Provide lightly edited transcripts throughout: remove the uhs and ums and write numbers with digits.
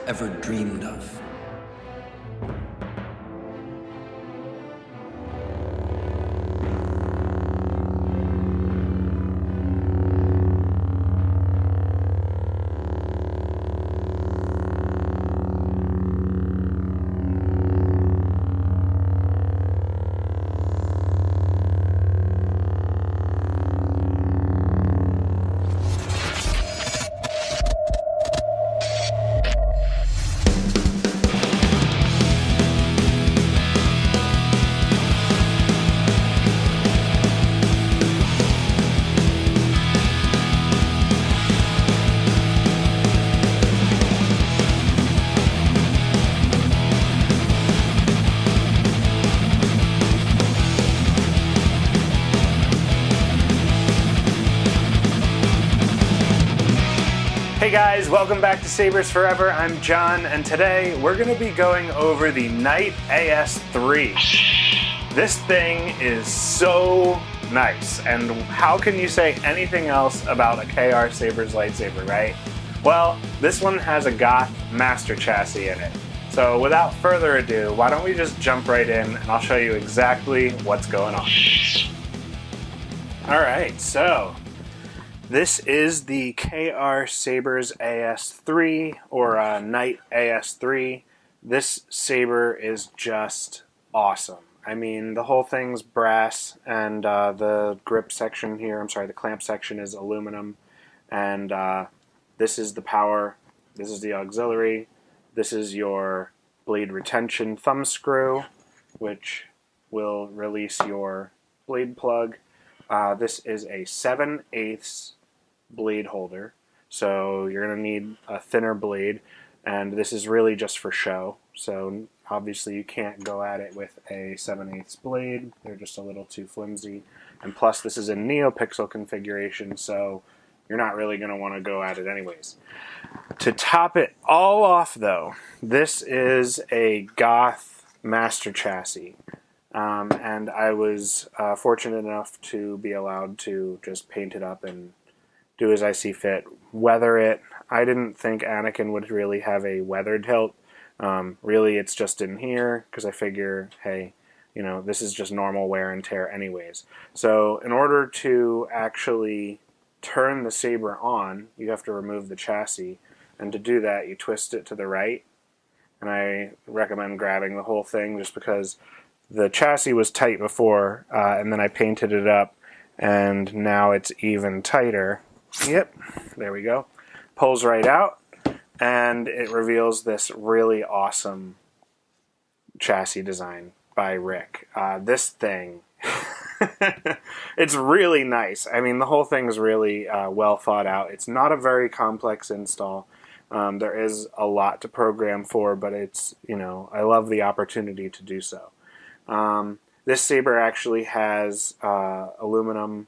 ever dreamed of. Hey guys, welcome back to Sabers Forever. I'm John, and today we're going to be going over the Knight AS3. This thing is so nice, and how can you say anything else about a KR Sabers lightsaber, right? Well, this one has a Goth Master chassis in it. So without further ado, why don't we just jump right in and I'll show you exactly what's going on. Alright, so this is the KR Sabers AS3, or Knight AS3. This saber is just awesome. I mean, the whole thing's brass, and the grip section here, the clamp section is aluminum, and this is the power, this is the auxiliary, this is your blade retention thumb screw, which will release your blade plug. This is a 7/8 blade holder, so you're going to need a thinner blade, and this is really just for show, so obviously you can't go at it with a 7/8 blade, they're just a little too flimsy, and plus this is a Neopixel configuration, so you're not really going to want to go at it anyways. To top it all off though, this is a Goth Master chassis. And I was fortunate enough to be allowed to just paint it up and do as I see fit, weather it. I didn't think Anakin would really have a weathered hilt. Really, it's just in here, because I figure, hey, you know, this is just normal wear and tear anyways. So in order to actually turn the saber on, you have to remove the chassis, and to do that, you twist it to the right, and I recommend grabbing the whole thing just because the chassis was tight before, and then I painted it up, and now it's even tighter. Yep, there we go. Pulls right out, and it reveals this really awesome chassis design by Rick. This thing, it's really nice. I mean, the whole thing is really well thought out. It's not a very complex install. There is a lot to program for, but it's, you know, I love the opportunity to do so. This saber actually has aluminum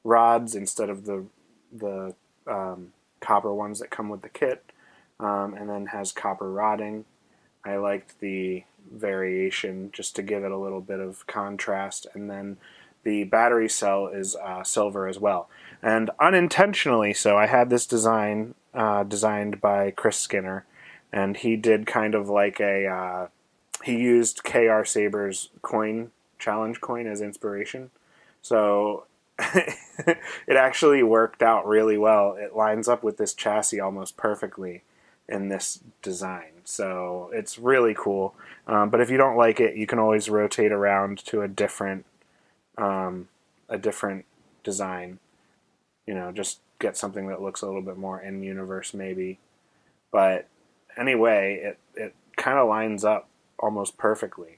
rods instead of the copper ones that come with the kit, and then has copper rodding. I liked the variation just to give it a little bit of contrast, and then the battery cell is silver as well. And unintentionally so, I had this design designed by Chris Skinner, and he did kind of like a he used KR Sabers challenge coin as inspiration. So it actually worked out really well. It lines up with this chassis almost perfectly in this design. So it's really cool. But if you don't like it, you can always rotate around to a different design. You know, just get something that looks a little bit more in-universe maybe. But anyway, it kind of lines up almost perfectly.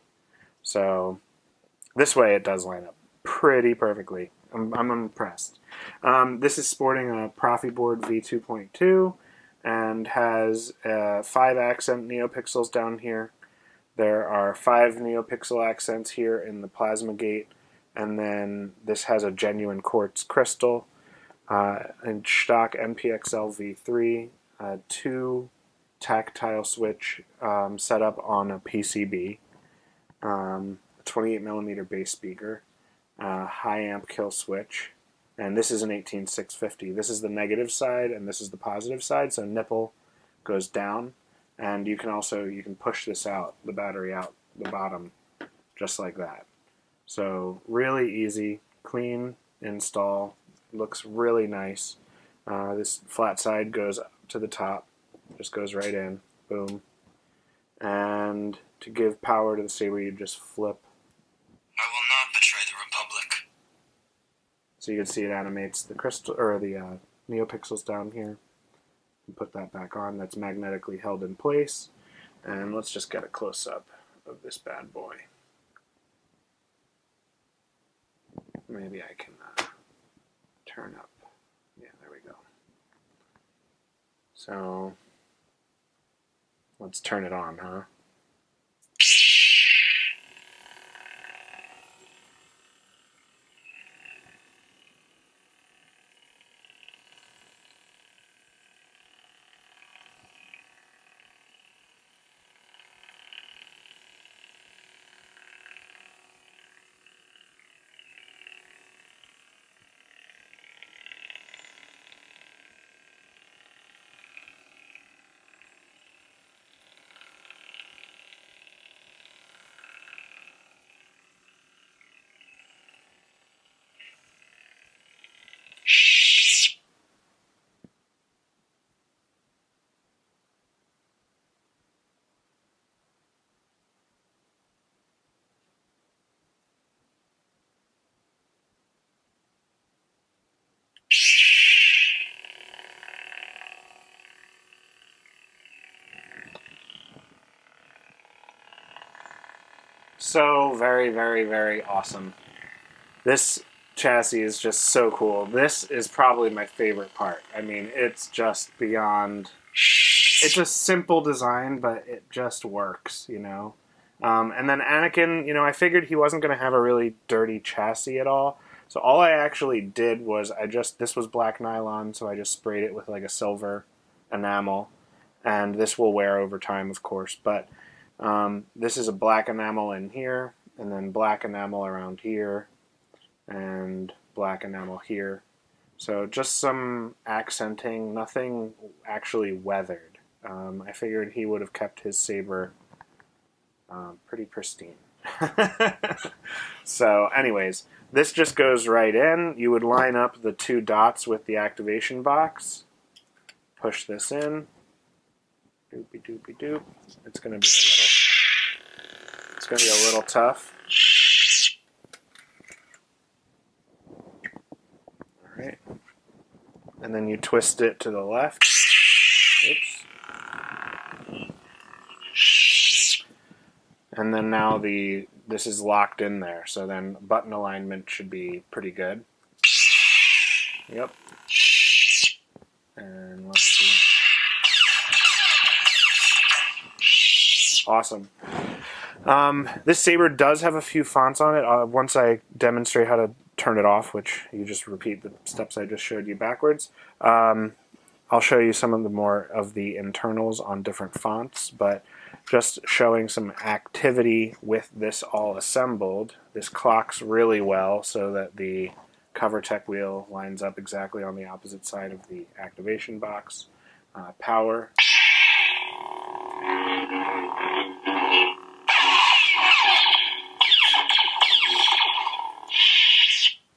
So this way it does line up pretty perfectly. I'm impressed. This is sporting a Proffieboard V2.2 and has 5 Accent Neopixels down here. There are 5 Neopixel accents here in the plasma gate, and then this has a genuine quartz crystal, and stock NPXL V3, 2 tactile switch set up on a PCB, a 28mm bass speaker, high amp kill switch, and this is an 18650. This is the negative side and this is the positive side, so nipple goes down, And you can push this out, the battery out the bottom, just like that. So really easy, clean install, looks really nice. This flat side goes to the top, just goes right in, boom. And to give power to the saber, you just flip. I will not betray the Republic. So you can see it animates the crystal, or the Neopixels down here. Put that back on. That's magnetically held in place. And let's just get a close-up of this bad boy. Maybe I can turn up. Yeah, there we go. So let's turn it on, huh? So very, very, very awesome. This chassis is just so cool. This is probably my favorite part. I mean, it's just beyond... It's a simple design, but it just works, you know? And then Anakin, you know, I figured he wasn't going to have a really dirty chassis at all. So all I actually did was this was black nylon, so I just sprayed it with like a silver enamel. And this will wear over time, of course, but this is a black enamel in here, and then black enamel around here, and black enamel here. So just some accenting, nothing actually weathered. I figured he would have kept his saber pretty pristine. So anyways, this just goes right in. You would line up the two dots with the activation box, push this in, doopy doopy doop. It's going to be a little tough. Alright. And then you twist it to the left. Oops. And then now this is locked in there, so then button alignment should be pretty good. Yep. And let's see. Awesome. This saber does have a few fonts on it. Once I demonstrate how to turn it off, which you just repeat the steps I just showed you backwards, I'll show you some of the more of the internals on different fonts, but just showing some activity with this all assembled. This clocks really well so that the cover tech wheel lines up exactly on the opposite side of the activation box. Power.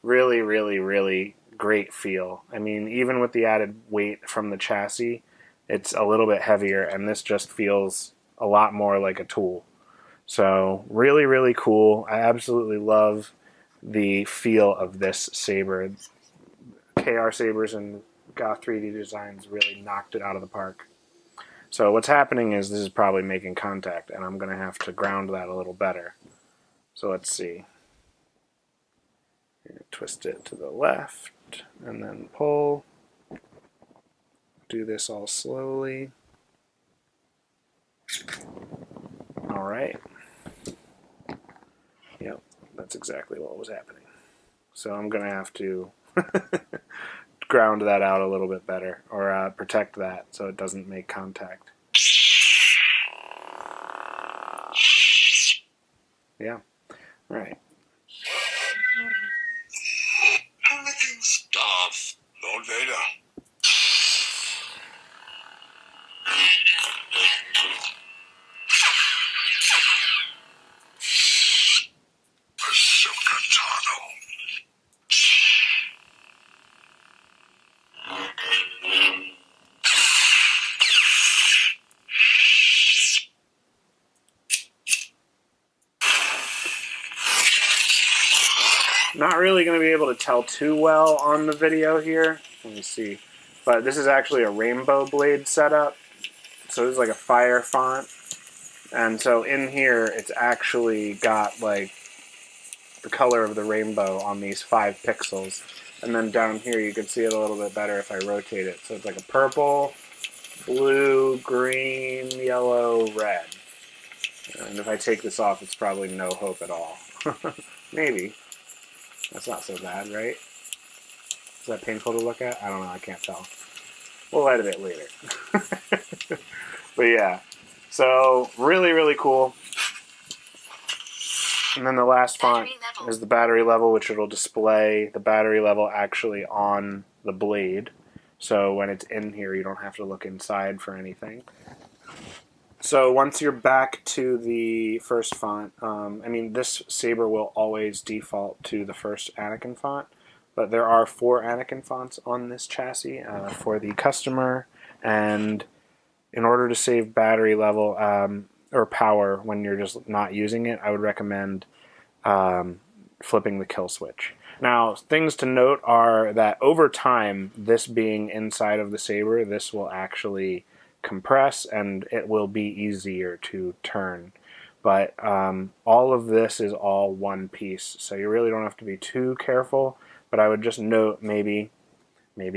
Really, really, really great feel. I mean, even with the added weight from the chassis, it's a little bit heavier, and this just feels a lot more like a tool. So really, really cool. I absolutely love the feel of this saber. KR Sabers and Goth 3D Designs really knocked it out of the park. So what's happening is this is probably making contact, and I'm going to have to ground that a little better. So let's see. Twist it to the left, and then pull. Do this all slowly. Alright. Yep, that's exactly what was happening. So I'm going to have to ground that out a little bit better, or protect that so it doesn't make contact. Yeah. Alright. Anakin's Darth Lord Vader. Not really going to be able to tell too well on the video here. Let me see. But this is actually a rainbow blade setup. So this is like a fire font. And so in here, it's actually got like the color of the rainbow on these 5 pixels. And then down here, you can see it a little bit better if I rotate it. So it's like a purple, blue, green, yellow, red. And if I take this off, it's probably no hope at all. Maybe. That's not so bad, right? Is that painful to look at? I don't know, I can't tell. We'll edit it later. But yeah, so really, really cool. And then the last font is the battery level, which it'll display the battery level actually on the blade. So when it's in here, you don't have to look inside for anything. So once you're back to the first font, I mean, this saber will always default to the first Anakin font, but there are 4 Anakin fonts on this chassis for the customer, and in order to save battery level or power when you're just not using it, I would recommend flipping the kill switch. Now, things to note are that over time, this being inside of the saber, this will actually compress and it will be easier to turn. But all of this is all one piece, so you really don't have to be too careful. But I would just note maybe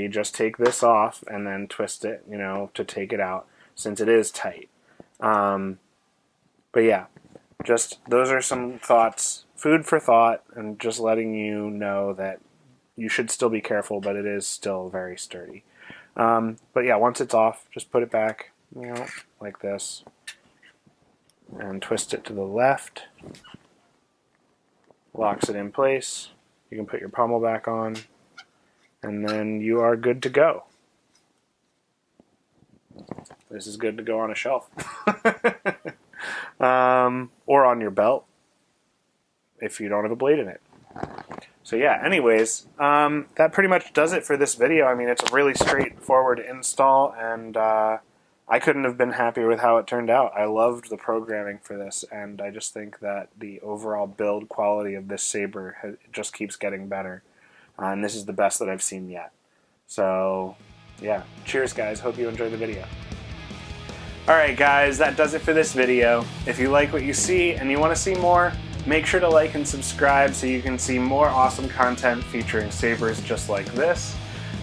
just take this off and then twist it, you know, to take it out, since it is tight. But yeah, just those are some thoughts, food for thought, and just letting you know that you should still be careful, but it is still very sturdy. But yeah, once it's off, just put it back, you know, like this, and twist it to the left. Locks it in place. You can put your pommel back on, and then you are good to go. This is good to go on a shelf. Or on your belt, if you don't have a blade in it. So yeah, anyways, that pretty much does it for this video. I mean, it's a really straightforward install, and I couldn't have been happier with how it turned out. I loved the programming for this, and I just think that the overall build quality of this saber just keeps getting better. And this is the best that I've seen yet. So yeah, cheers guys, hope you enjoyed the video. Alright guys, that does it for this video. If you like what you see and you want to see more, make sure to like and subscribe so you can see more awesome content featuring sabers just like this.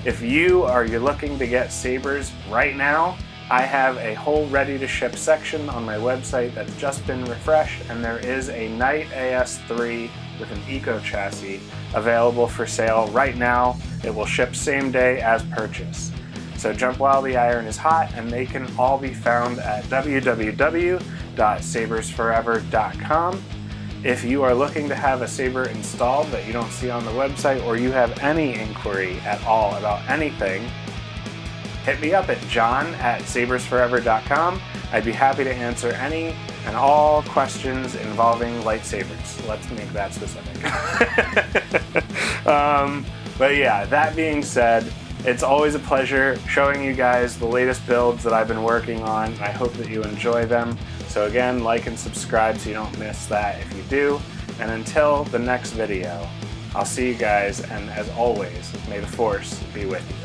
If you're looking to get sabers right now, I have a whole ready-to-ship section on my website that's just been refreshed, and there is a Knight AS3 with an Eco chassis available for sale right now. It will ship same day as purchase. So jump while the iron is hot, and they can all be found at www.sabersforever.com. If you are looking to have a saber installed that you don't see on the website, or you have any inquiry at all about anything, hit me up at john@sabersforever.com. I'd be happy to answer any and all questions involving lightsabers. Let's make that specific. But yeah, that being said, it's always a pleasure showing you guys the latest builds that I've been working on. I hope that you enjoy them. So again, like and subscribe so you don't miss that if you do. And until the next video, I'll see you guys, and as always, may the Force be with you.